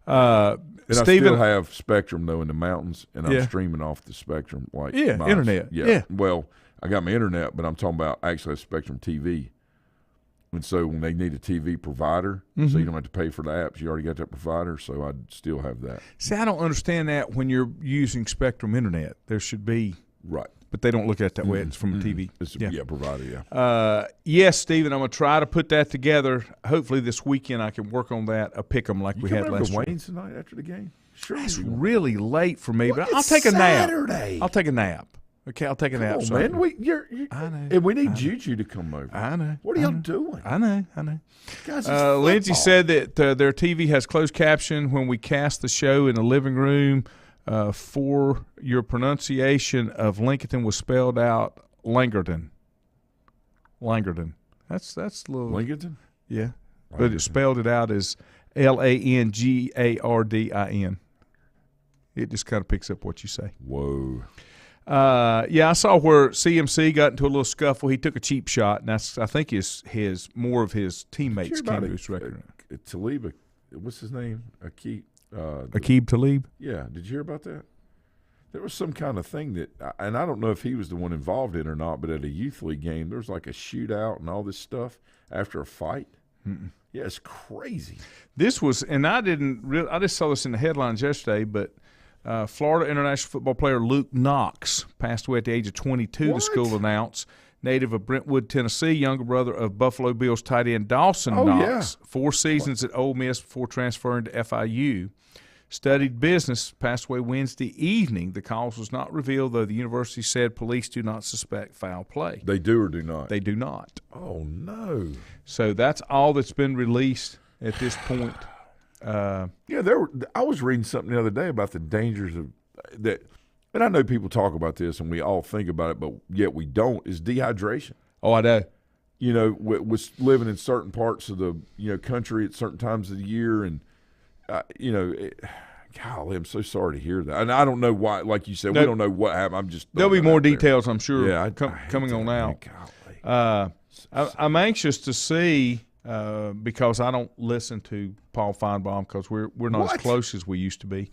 And Steven, I still have Spectrum, though, in the mountains, and I'm streaming off the Spectrum. Internet. Yeah. Well, I got my internet, but I'm talking about actually a Spectrum TV. And so when they need a TV provider, so you don't have to pay for the apps, you already got that provider, so I'd still have that. See, I don't understand that when you're using Spectrum Internet. There should be. Right. But they don't look at it that way. It's from a TV. It's provider, yeah. Yes, Stephen, I'm going to try to put that together. Hopefully this weekend I can work on that, a pick 'em like we had last week. Wayne's tonight after the game? Sure. It's really late for me, but I'll It's take a nap. Saturday. I'll take a nap. Okay, I'll take a nap. Come on, man. I know. And we need Juju to come over. I know. What are y'all doing? I know. Guys, Lindsay said that their TV has closed caption when we cast the show in the living room. For your pronunciation of Lincoln was spelled out Langerton. That's a little Lincoln? Yeah, but it spelled it out as Langardin. It just kind of picks up what you say. Whoa. Yeah, I saw where CMC got into a little scuffle. He took a cheap shot, and I think his more of his teammates came to his record. Talib, what's his name? Aqib Talib? Yeah. Did you hear about that? There was some kind of thing that, and I don't know if he was the one involved in it or not, but at a youth league game, there was like a shootout and all this stuff after a fight. Yeah, it's crazy. This was, and I just saw this in the headlines yesterday, but Florida international football player Luke Knox passed away at the age of 22, the school announced. Native of Brentwood, Tennessee, younger brother of Buffalo Bills tight end Dawson Knox. Yeah. 4 seasons at Ole Miss before transferring to FIU. Studied business, passed away Wednesday evening. The cause was not revealed, though the university said police do not suspect foul play. They do or do not? They do not. Oh, no. So that's all that's been released at this point. I was reading something the other day about the dangers of that. And I know people talk about this, and we all think about it, but yet we don't, is dehydration. Oh, I know. You know, with living in certain parts of the country at certain times of the year, and golly, I'm so sorry to hear that. And I don't know why, like you said, we don't know what happened. I'm just there'll be more details, I'm sure. Yeah, coming on out. I'm anxious to see because I don't listen to Paul Feinbaum because we're not as close as we used to be.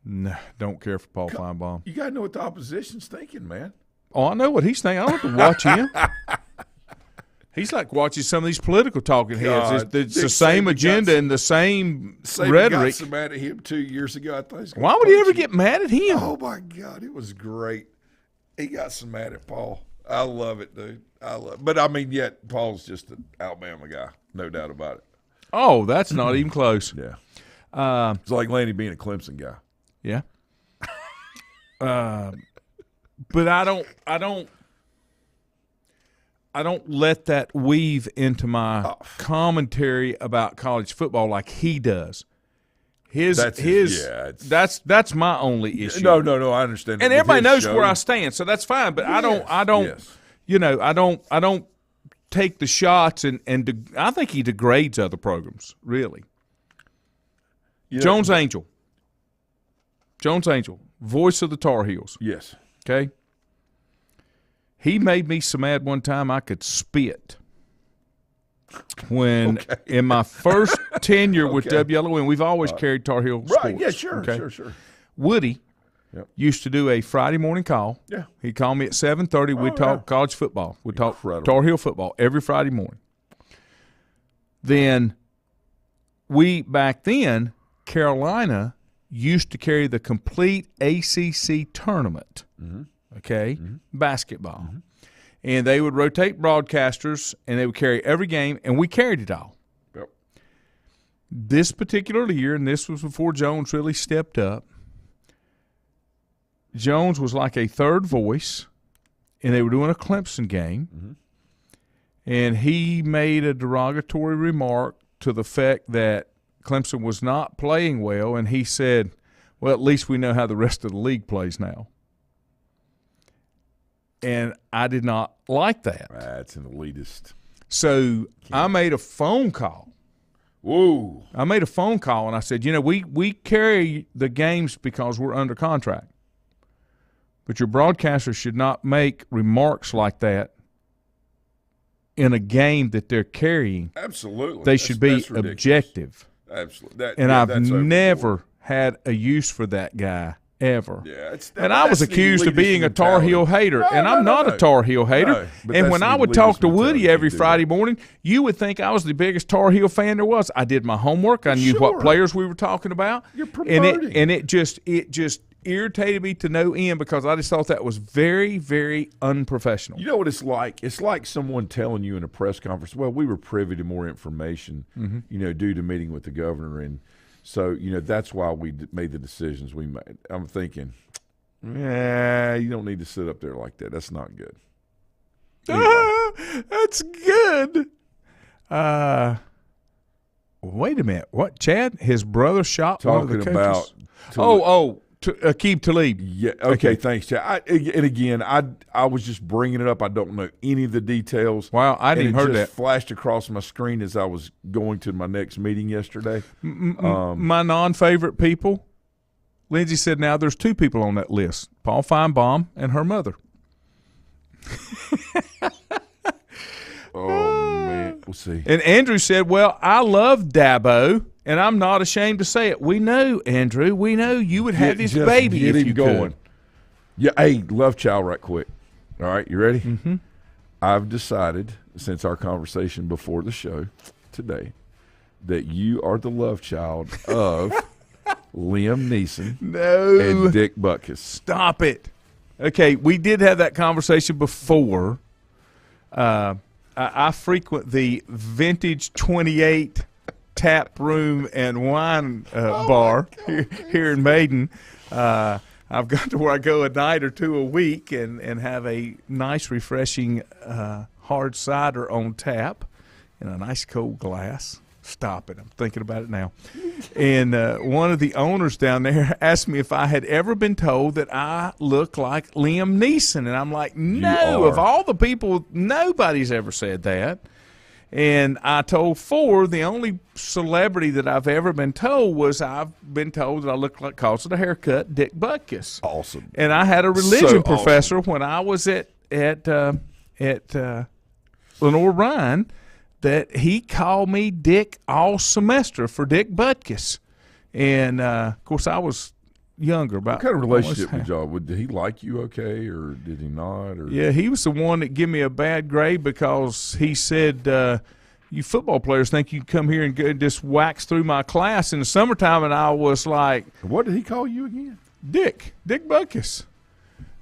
No, don't care for Paul Feinbaum. You got to know what the opposition's thinking, man. Oh, I know what he's thinking. I don't have to watch him. He's like watching some of these political talking heads. It's the same agenda and the same rhetoric. Got so mad at him 2 years ago. I thought why would he ever get mad at him? Oh, my God. It was great. He got so mad at Paul. I love it, dude. But, I mean, yet Paul's just an Alabama guy. No doubt about it. Oh, that's not even close. Yeah. It's like Lanny being a Clemson guy. Yeah. But I don't let that weave into my commentary about college football like he does. That's my only issue. No, I understand. And everybody knows where I stand, so that's fine. But I don't take the shots and I think he degrades other programs, really. Jones Angell, voice of the Tar Heels. Yes. Okay. He made me so mad one time I could spit. When in my first tenure with WLON, we've always carried Tar Heel sports. Right, yeah, sure. Woody used to do a Friday morning call. Yeah. He'd call me at 7:30. We'd talk college football. We'd talk Tar Heel football every Friday morning. Then back then, Carolina used to carry the complete ACC tournament, basketball. Mm-hmm. And they would rotate broadcasters, and they would carry every game, and we carried it all. Yep. This particular year, and this was before Jones really stepped up, Jones was like a third voice, and they were doing a Clemson game, and he made a derogatory remark to the fact that Clemson was not playing well, and he said, well, at least we know how the rest of the league plays now. And I did not like that. That's an elitist. So I made a phone call. Whoa. I made a phone call, and I said, we carry the games because we're under contract. But your broadcasters should not make remarks like that in a game that they're carrying. Absolutely. They should be objective. Absolutely. And I've never had a use for that guy ever. Yeah, and I was accused of being a Tar Heel hater, and I'm not a Tar Heel hater. And when I would talk to Woody every Friday morning, you would think I was the biggest Tar Heel fan there was. I did my homework. I knew what players we were talking about. You're promoting. And it just irritated me to no end because I just thought that was very, very unprofessional. You know what it's like? It's like someone telling you in a press conference, well, we were privy to more information, due to meeting with the governor. And so, that's why we made the decisions we made. I'm thinking, you don't need to sit up there like that. That's not good. Anyway. That's good. Wait a minute. What, Chad? His brother shot Talking one of the coaches? about Aqib Talib. Yeah. Okay. Thanks, Chad. And again, I was just bringing it up. I don't know any of the details. Wow, I didn't heard that. Flashed across my screen as I was going to my next meeting yesterday. My non-favorite people. Lindsay said, now there's 2 people on that list: Paul Feinbaum and her mother. Oh man, we'll see. And Andrew said, well, I love Dabo. And I'm not ashamed to say it. We know, Andrew. We know you would have his baby if you going. could. Yeah, hey, love child right quick. All right, you ready? Mm-hmm. I've decided, since our conversation before the show today, that you are the love child of Liam Neeson and Dick Butkus. Stop it. Okay, we did have that conversation before. I frequent the Vintage 28 tap room and wine bar here in Maiden. I've got to where I go a night or 2 a week and have a nice, refreshing hard cider on tap in a nice cold glass. Stop it. I'm thinking about it now. And one of the owners down there asked me if I had ever been told that I look like Liam Neeson. And I'm like, no, of all the people, nobody's ever said that. And I told the only celebrity that I've ever been told was I've been told that I look like, cause of the haircut, Dick Butkus. Awesome. And I had a religion professor when I was at Lenore Ryan that he called me Dick all semester for Dick Butkus. And, of course, I was younger. What kind of relationship with y'all? Did he like you okay, or did he not? Or? Yeah, he was the one that gave me a bad grade because he said, you football players think you come here and just wax through my class in the summertime, and I was like, what did he call you again? Dick Butkus.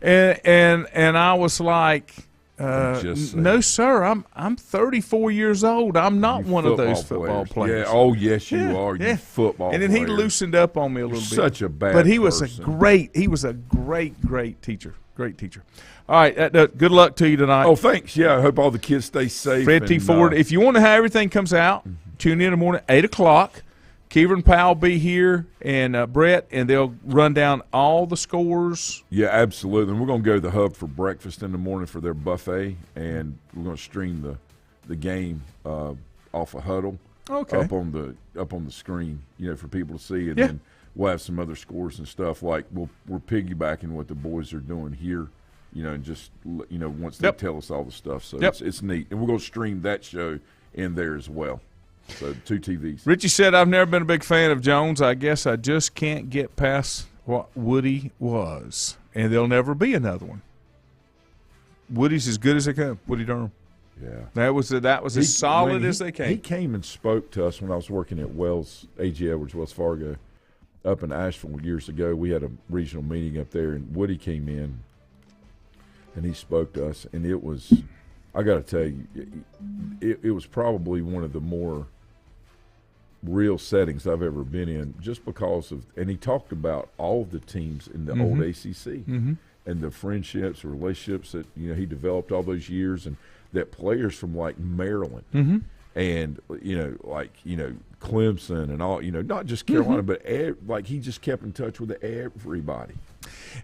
And I was like, no, sir, I'm 34 years old. I'm not one of those football players. Yeah. Oh, yes, you are. You football And then players. he loosened up on me a little bit. Such a bad But he was person. a great teacher. Great teacher. All right, good luck to you tonight. Oh, thanks. Yeah, I hope all the kids stay safe. Fred T. Ford. If you want to know how everything comes out, tune in the morning, 8 o'clock. Kieran Powell will be here and Brett, and they'll run down all the scores. Yeah, absolutely. And we're going to go to the Hub for breakfast in the morning for their buffet, and we're going to stream the game off of Huddle up on the screen, for people to see. And then we'll have some other scores and stuff. Like we're piggybacking what the boys are doing here, and just once they tell us all the stuff. So it's neat, and we're going to stream that show in there as well. So 2 TVs. Richie said, I've never been a big fan of Jones. I guess I just can't get past what Woody was. And there'll never be another one. Woody's as good as they come. Woody Durham. Yeah. That was as solid as they came. He came and spoke to us when I was working at A.G. Edwards, Wells Fargo, up in Asheville years ago. We had a regional meeting up there, and Woody came in, and he spoke to us. And it was, I got to tell you, it was probably one of the more real settings I've ever been in, just because of, and he talked about all of the teams in the old ACC and the friendships, relationships that he developed all those years, and that players from like Maryland and Clemson and all, not just Carolina, but he just kept in touch with everybody.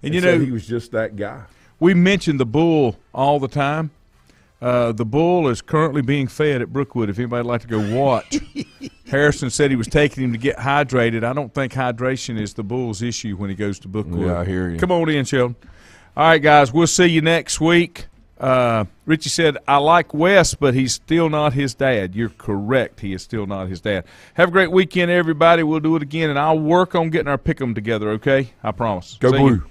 And he was just that guy. We mentioned the bull all the time. The bull is currently being fed at Brookwood if anybody would like to go watch. Harrison said he was taking him to get hydrated. I don't think hydration is the bull's issue when he goes to Brookwood. Yeah, I hear you. Come on in, Sheldon. All right, guys, we'll see you next week. Richie said, I like Wes, but he's still not his dad. You're correct. He is still not his dad. Have a great weekend, everybody. We'll do it again, and I'll work on getting our pick 'em together, okay? I promise. Go See Blue. you.